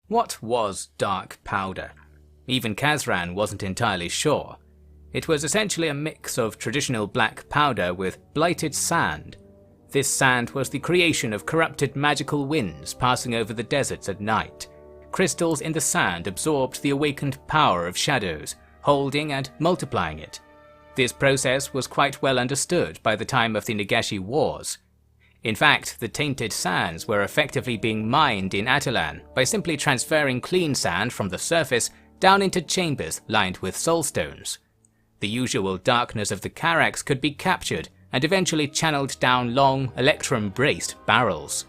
What was dark powder? Even Kazran wasn't entirely sure. It was essentially a mix of traditional black powder with blighted sand. This sand was the creation of corrupted magical winds passing over the deserts at night. Crystals in the sand absorbed the awakened power of shadows, holding and multiplying it. This process was quite well understood by the time of the Nagashi Wars. In fact, the tainted sands were effectively being mined in Atalan by simply transferring clean sand from the surface down into chambers lined with soulstones. The usual darkness of the Karax could be captured and eventually channeled down long, electrum-braced barrels.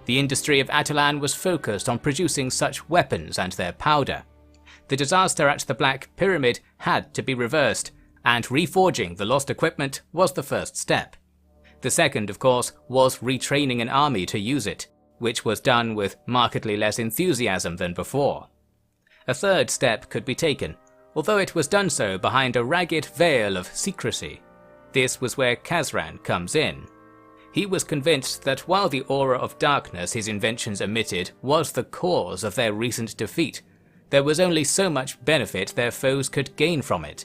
The industry of Atalan was focused on producing such weapons and their powder. The disaster at the Black Pyramid had to be reversed, and reforging the lost equipment was the first step. The second, of course, was retraining an army to use it, which was done with markedly less enthusiasm than before. A third step could be taken, although it was done so behind a ragged veil of secrecy. This was where Kazran comes in. He was convinced that while the aura of darkness his inventions emitted was the cause of their recent defeat, there was only so much benefit their foes could gain from it.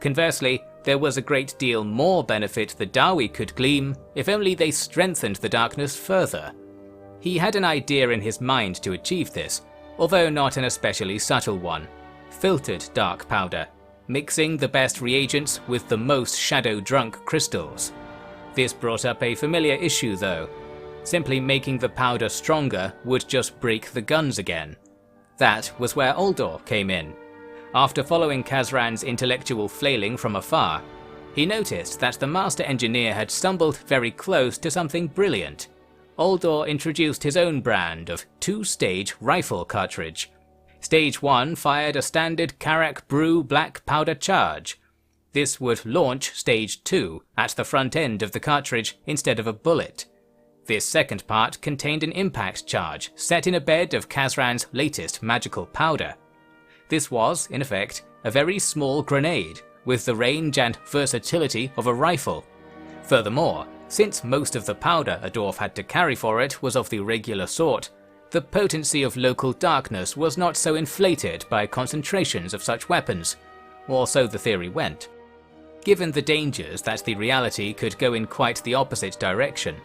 Conversely, there was a great deal more benefit the Dawi could glean if only they strengthened the darkness further. He had an idea in his mind to achieve this, although not an especially subtle one: filtered dark powder, mixing the best reagents with the most shadow-drunk crystals. This brought up a familiar issue though. Simply making the powder stronger would just break the guns again. That was where Oldor came in. After following Kazran's intellectual flailing from afar, he noticed that the master engineer had stumbled very close to something brilliant. Oldor introduced his own brand of two-stage rifle cartridge. Stage 1 fired a standard Karak Brew black powder charge. This would launch Stage 2 at the front end of the cartridge instead of a bullet. This second part contained an impact charge set in a bed of Kazran's latest magical powder. This was, in effect, a very small grenade, with the range and versatility of a rifle. Furthermore, since most of the powder a dwarf had to carry for it was of the regular sort, the potency of local darkness was not so inflated by concentrations of such weapons, or so the theory went. Given the dangers that the reality could go in quite the opposite direction,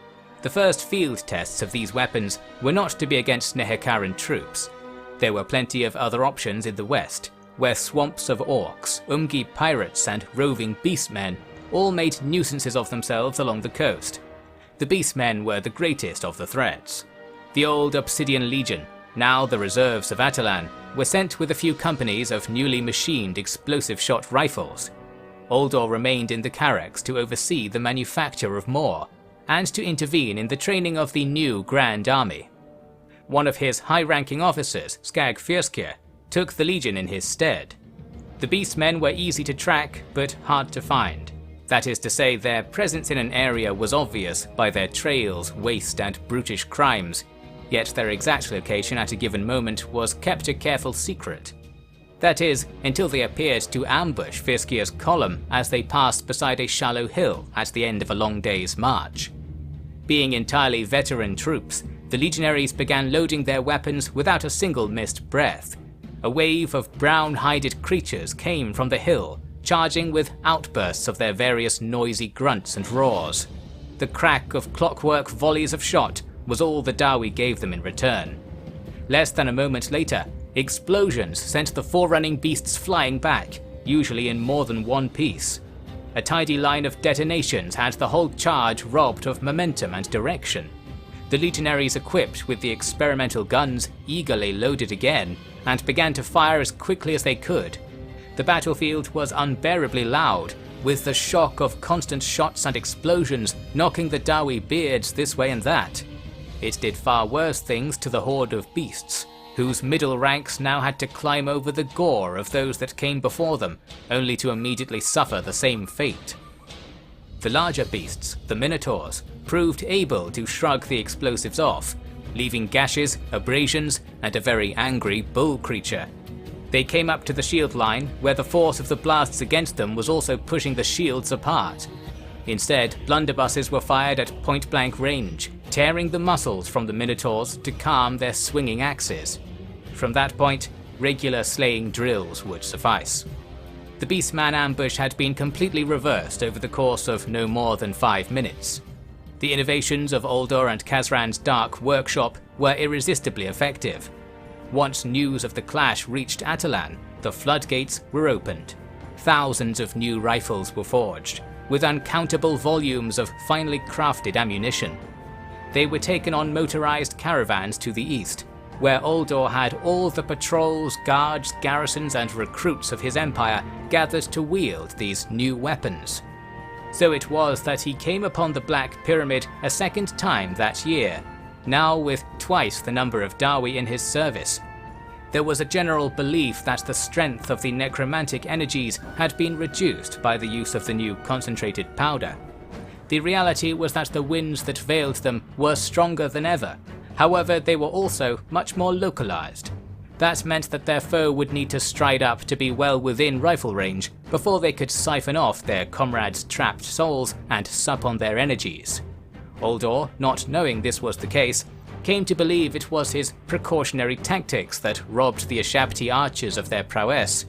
the first field tests of these weapons were not to be against Nehekaran troops. There were plenty of other options in the west, where swamps of orcs, Umgi pirates and roving beastmen all made nuisances of themselves along the coast. The beastmen were the greatest of the threats. The old Obsidian Legion, now the reserves of Atalan, were sent with a few companies of newly machined explosive shot rifles. Oldor remained in the Karax to oversee the manufacture of more, and to intervene in the training of the new Grand Army. One of his high-ranking officers, Skag Fyrskir, took the legion in his stead. The beastmen were easy to track, but hard to find. That is to say, their presence in an area was obvious by their trails, waste and brutish crimes, yet their exact location at a given moment was kept a careful secret. That is, until they appeared to ambush Fyrskir's column as they passed beside a shallow hill at the end of a long day's march. Being entirely veteran troops, the legionaries began loading their weapons without a single missed breath. A wave of brown-hided creatures came from the hill, charging with outbursts of their various noisy grunts and roars. The crack of clockwork volleys of shot was all the Dawi gave them in return. Less than a moment later, explosions sent the forerunning beasts flying back, usually in more than one piece. A tidy line of detonations had the whole charge robbed of momentum and direction. The legionaries equipped with the experimental guns eagerly loaded again, and began to fire as quickly as they could. The battlefield was unbearably loud, with the shock of constant shots and explosions knocking the Dawi beards this way and that. It did far worse things to the horde of beasts, whose middle ranks now had to climb over the gore of those that came before them, only to immediately suffer the same fate. The larger beasts, the Minotaurs, proved able to shrug the explosives off, leaving gashes, abrasions, and a very angry bull creature. They came up to the shield line, where the force of the blasts against them was also pushing the shields apart. Instead, blunderbusses were fired at point-blank range, tearing the muscles from the Minotaurs to calm their swinging axes. From that point, regular slaying drills would suffice. The Beastman ambush had been completely reversed over the course of no more than 5 minutes. The innovations of Oldor and Khazran's Dark Workshop were irresistibly effective. Once news of the clash reached Atalan, the floodgates were opened. Thousands of new rifles were forged, with uncountable volumes of finely crafted ammunition. They were taken on motorized caravans to the east, where Oldor had all the patrols, guards, garrisons and recruits of his empire gathered to wield these new weapons. So it was that he came upon the Black Pyramid a second time that year, now with twice the number of Dawi in his service. There was a general belief that the strength of the necromantic energies had been reduced by the use of the new concentrated powder. The reality was that the winds that veiled them were stronger than ever. However, they were also much more localized. That meant that their foe would need to stride up to be well within rifle range before they could siphon off their comrades' trapped souls and sup on their energies. Oldor, not knowing this was the case, came to believe it was his precautionary tactics that robbed the Ashabti archers of their prowess.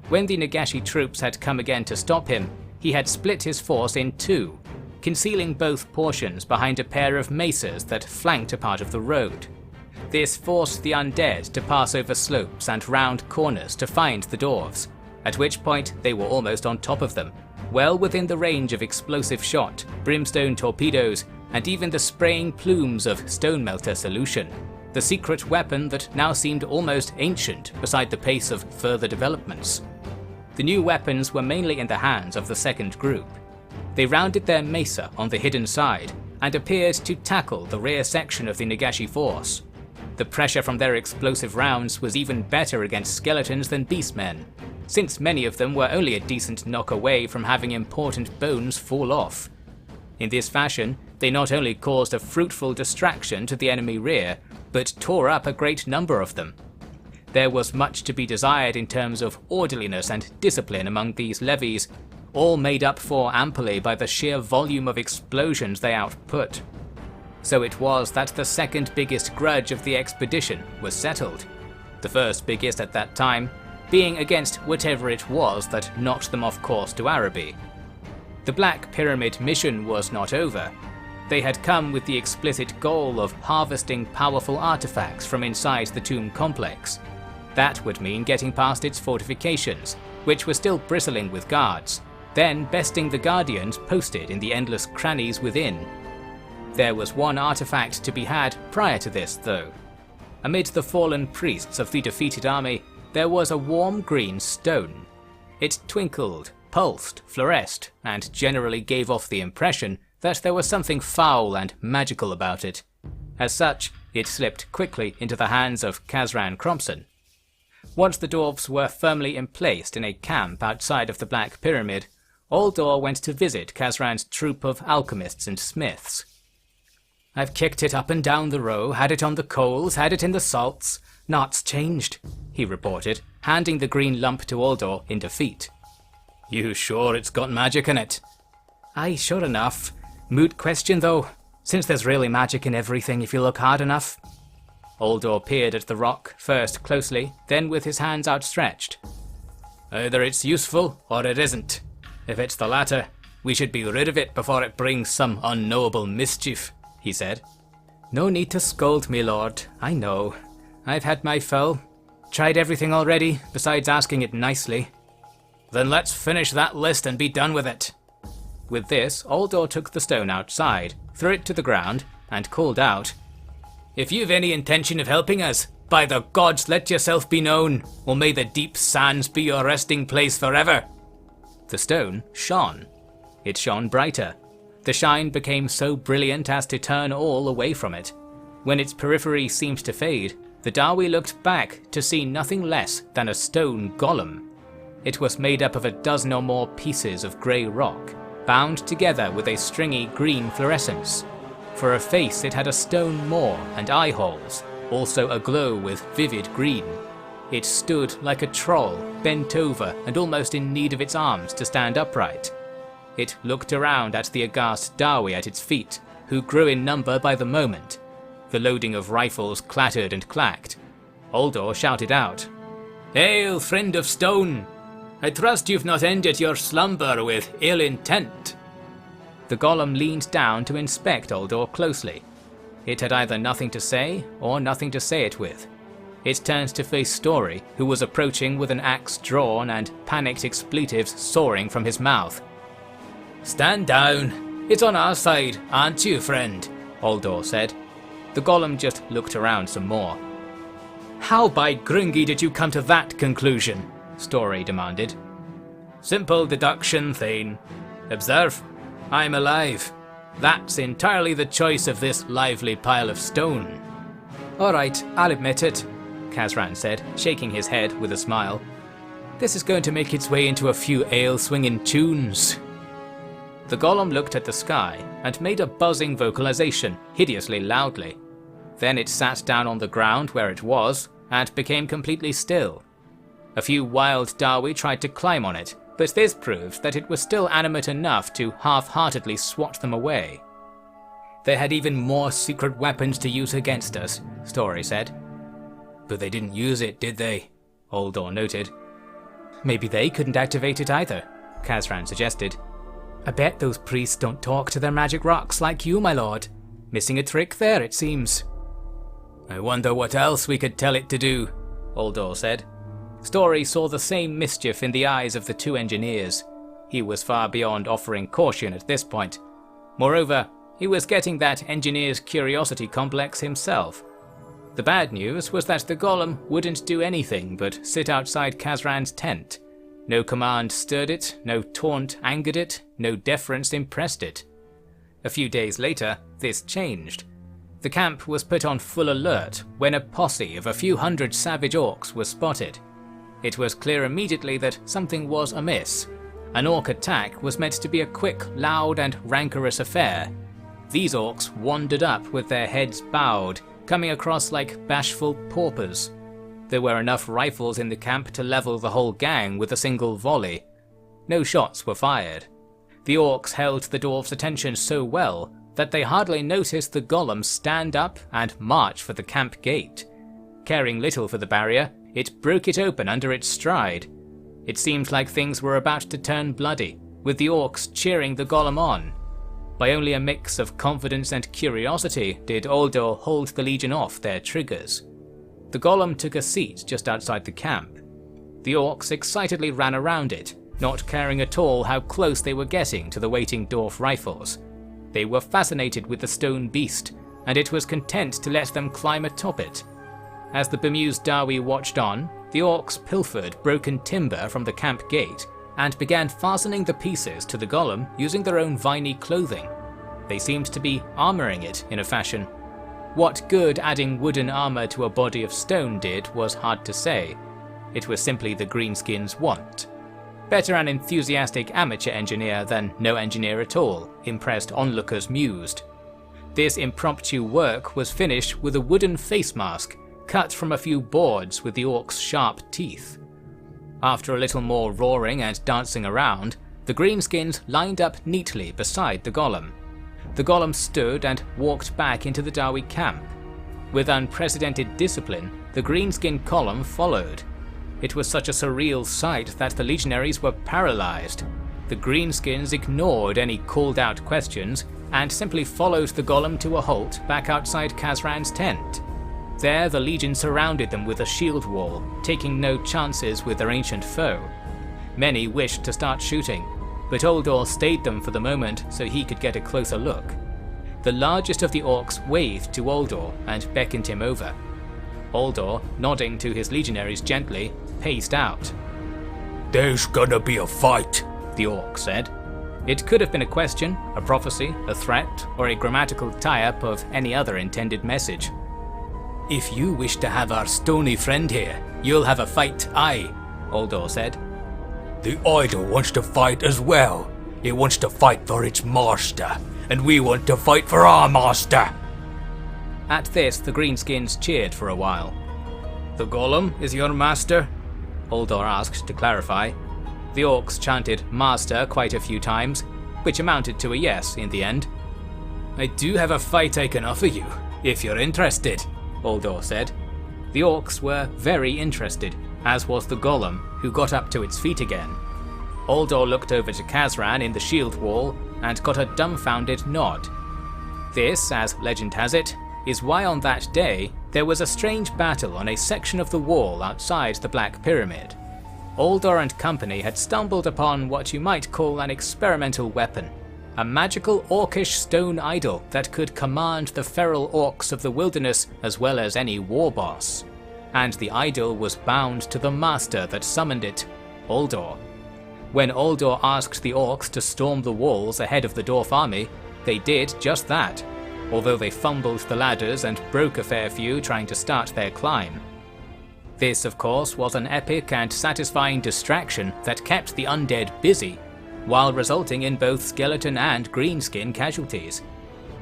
When the Nagashi troops had come again to stop him, he had split his force in two, concealing both portions behind a pair of mesas that flanked a part of the road. This forced the undead to pass over slopes and round corners to find the dwarves, at which point they were almost on top of them, well within the range of explosive shot, brimstone torpedoes, and even the spraying plumes of stone melter solution, the secret weapon that now seemed almost ancient beside the pace of further developments. The new weapons were mainly in the hands of the second group. They rounded their mesa on the hidden side and appeared to tackle the rear section of the Nagashi force. The pressure from their explosive rounds was even better against skeletons than beastmen, since many of them were only a decent knock away from having important bones fall off. In this fashion, they not only caused a fruitful distraction to the enemy rear, but tore up a great number of them. There was much to be desired in terms of orderliness and discipline among these levies, all made up for amply by the sheer volume of explosions they output. So it was that the second biggest grudge of the expedition was settled, the first biggest at that time being against whatever it was that knocked them off course to Araby. The Black Pyramid mission was not over. They had come with the explicit goal of harvesting powerful artifacts from inside the tomb complex. That would mean getting past its fortifications, which were still bristling with guards, then besting the guardians posted in the endless crannies within. There was one artifact to be had prior to this, though. Amid the fallen priests of the defeated army, there was a warm green stone. It twinkled, pulsed, fluoresced, and generally gave off the impression that there was something foul and magical about it. As such, it slipped quickly into the hands of Khazran Crompson. Once the dwarves were firmly emplaced in a camp outside of the Black Pyramid, Oldor went to visit Khazran's troop of alchemists and smiths. "I've kicked it up and down the row, had it on the coals, had it in the salts. Naught's changed," he reported, handing the green lump to Oldor in defeat. "You sure it's got magic in it?" "Aye, sure enough. Moot question though, since there's really magic in everything if you look hard enough." Oldor peered at the rock, first closely, then with his hands outstretched. "Either it's useful, or it isn't. If it's the latter, we should be rid of it before it brings some unknowable mischief," he said. "No need to scold me, lord. I know. I've had my fill. Tried everything already, besides asking it nicely." "Then let's finish that list and be done with it." With this, Oldor took the stone outside, threw it to the ground, and called out, "If you've any intention of helping us, by the gods let yourself be known, or may the deep sands be your resting place forever." The stone shone. It shone brighter. The shine became so brilliant as to turn all away from it. When its periphery seemed to fade, the Dawi looked back to see nothing less than a stone golem. It was made up of a dozen or more pieces of grey rock, bound together with a stringy green fluorescence. For a face it had a stone maw and eye holes, also aglow with vivid green. It stood like a troll, bent over and almost in need of its arms to stand upright. It looked around at the aghast Dawi at its feet, who grew in number by the moment. The loading of rifles clattered and clacked. Oldor shouted out, "Hail, friend of stone! I trust you've not ended your slumber with ill intent." The golem leaned down to inspect Oldor closely. It had either nothing to say, or nothing to say it with. It turned to face Story, who was approaching with an axe drawn and panicked expletives soaring from his mouth. "Stand down! It's on our side, aren't you, friend?" Oldor said. The golem just looked around some more. "How by Grungi did you come to that conclusion?" Story demanded. "Simple deduction, Thane. Observe, I'm alive. That's entirely the choice of this lively pile of stone." "Alright, I'll admit it," Kazran said, shaking his head with a smile. "This is going to make its way into a few ale-swinging tunes." The golem looked at the sky and made a buzzing vocalization, hideously loudly. Then it sat down on the ground where it was and became completely still. A few wild Dawi tried to climb on it, but this proved that it was still animate enough to half-heartedly swat them away. "They had even more secret weapons to use against us," Story said. "But they didn't use it, did they?" Oldor noted. "Maybe they couldn't activate it either," Kazran suggested. "I bet those priests don't talk to their magic rocks like you, my lord. Missing a trick there, it seems." "I wonder what else we could tell it to do," Oldor said. Story saw the same mischief in the eyes of the two engineers. He was far beyond offering caution at this point. Moreover, he was getting that engineer's curiosity complex himself. The bad news was that the golem wouldn't do anything but sit outside Kazran's tent. No command stirred it, no taunt angered it, no deference impressed it. A few days later, this changed. The camp was put on full alert when a posse of a few hundred savage orcs was spotted. It was clear immediately that something was amiss. An orc attack was meant to be a quick, loud and rancorous affair. These orcs wandered up with their heads bowed, coming across like bashful paupers. There were enough rifles in the camp to level the whole gang with a single volley. No shots were fired. The orcs held the dwarves' attention so well that they hardly noticed the golem stand up and march for the camp gate. Caring little for the barrier, it broke it open under its stride. It seemed like things were about to turn bloody, with the orcs cheering the golem on. By only a mix of confidence and curiosity did Oldor hold the legion off their triggers. The golem took a seat just outside the camp. The orcs excitedly ran around it, not caring at all how close they were getting to the waiting dwarf rifles. They were fascinated with the stone beast, and it was content to let them climb atop it. As the bemused Dawi watched on, the orcs pilfered broken timber from the camp gate and began fastening the pieces to the golem using their own viney clothing. They seemed to be armouring it in a fashion. What good adding wooden armour to a body of stone did was hard to say. It was simply the greenskins' want. Better an enthusiastic amateur engineer than no engineer at all, impressed onlookers mused. This impromptu work was finished with a wooden face mask cut from a few boards with the orc's sharp teeth. After a little more roaring and dancing around, the greenskins lined up neatly beside the golem. The golem stood and walked back into the Dawi camp. With unprecedented discipline, the greenskin column followed. It was such a surreal sight that the legionaries were paralyzed. The greenskins ignored any called-out questions and simply followed the golem to a halt back outside Kazran's tent. There the legion surrounded them with a shield wall, taking no chances with their ancient foe. Many wished to start shooting, but Oldor stayed them for the moment so he could get a closer look. The largest of the orcs waved to Oldor and beckoned him over. Oldor, nodding to his legionaries gently, paced out. "There's gonna be a fight," the orc said. It could have been a question, a prophecy, a threat, or a grammatical tie-up of any other intended message. "If you wish to have our stony friend here, you'll have a fight, aye," Oldor said. "The idol wants to fight as well. It wants to fight for its master, and we want to fight for our master." At this, the greenskins cheered for a while. "The golem is your master?" Oldor asked to clarify. The orcs chanted master quite a few times, which amounted to a yes in the end. "I do have a fight I can offer you, if you're interested," Oldor said. The orcs were very interested, as was the golem, who got up to its feet again. Oldor looked over to Khazran in the shield wall and got a dumbfounded nod. This, as legend has it, is why on that day there was a strange battle on a section of the wall outside the Black Pyramid. Oldor and company had stumbled upon what you might call an experimental weapon, a magical orcish stone idol that could command the feral orcs of the wilderness as well as any war boss. And the idol was bound to the master that summoned it, Oldor. When Oldor asked the orcs to storm the walls ahead of the dwarf army, they did just that, although they fumbled the ladders and broke a fair few trying to start their climb. This, of course, was an epic and satisfying distraction that kept the undead busy, while resulting in both skeleton and greenskin casualties.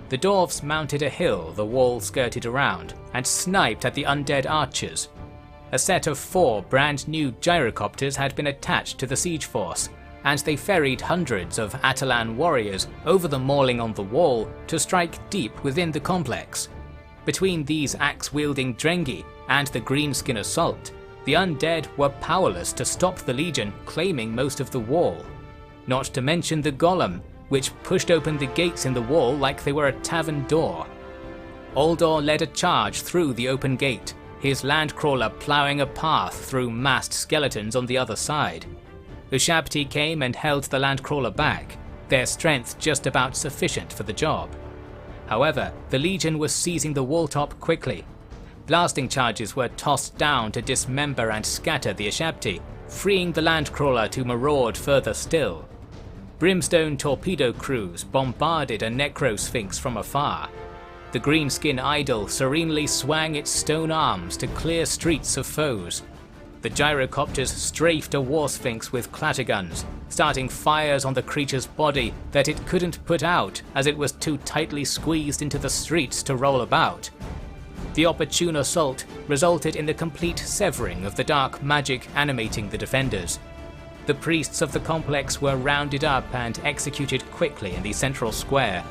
The dwarves mounted a hill the wall skirted around and sniped at the undead archers. A set of 4 brand new gyrocopters had been attached to the siege force, and they ferried hundreds of Atalan warriors over the mauling on the wall to strike deep within the complex. Between these axe-wielding Drengi and the greenskin assault, the undead were powerless to stop the legion claiming most of the wall. Not to mention the golem, which pushed open the gates in the wall like they were a tavern door. Oldor led a charge through the open gate, his landcrawler ploughing a path through massed skeletons on the other side. Ushabti came and held the landcrawler back, their strength just about sufficient for the job. However, the legion was seizing the wall top quickly. Blasting charges were tossed down to dismember and scatter the Ushabti, freeing the landcrawler to maraud further still. Brimstone torpedo crews bombarded a necro-sphinx from afar. The greenskin idol serenely swung its stone arms to clear streets of foes. The gyrocopters strafed a war sphinx with clatterguns, starting fires on the creature's body that it couldn't put out as it was too tightly squeezed into the streets to roll about. The opportune assault resulted in the complete severing of the dark magic animating the defenders. The priests of the complex were rounded up and executed quickly in the central square,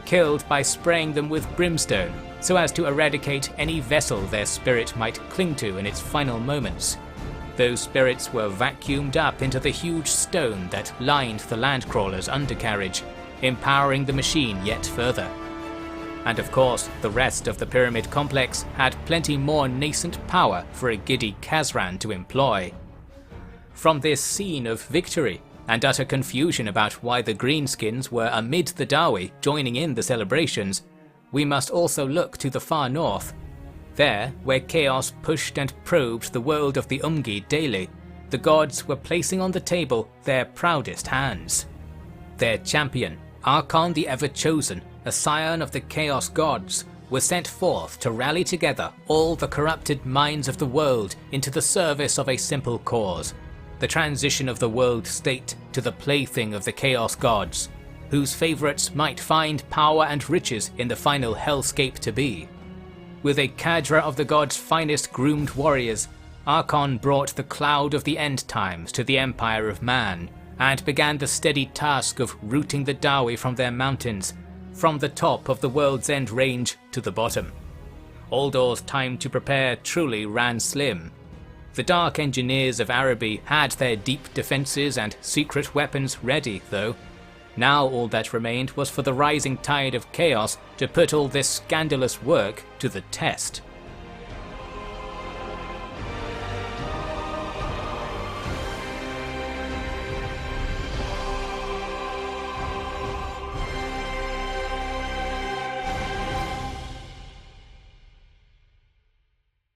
killed by spraying them with brimstone so as to eradicate any vessel their spirit might cling to in its final moments. Those spirits were vacuumed up into the huge stone that lined the landcrawler's undercarriage, empowering the machine yet further. And of course, the rest of the pyramid complex had plenty more nascent power for a giddy Khazran to employ. From this scene of victory and utter confusion about why the greenskins were amid the Dawi joining in the celebrations, we must also look to the far north. There, where chaos pushed and probed the world of the Umgi daily, the gods were placing on the table their proudest hands. Their champion, Archon the Ever-Chosen, a scion of the Chaos Gods, was sent forth to rally together all the corrupted minds of the world into the service of a simple cause, the transition of the world state to the plaything of the Chaos Gods, whose favourites might find power and riches in the final hellscape to be. With a cadre of the gods' finest groomed warriors, Archon brought the cloud of the end times to the Empire of Man, and began the steady task of rooting the Dawi from their mountains, from the top of the World's End range to the bottom. Oldor's time to prepare truly ran slim. The Dark Engineers of Araby had their deep defences and secret weapons ready, though. Now all that remained was for the rising tide of chaos to put all this scandalous work to the test.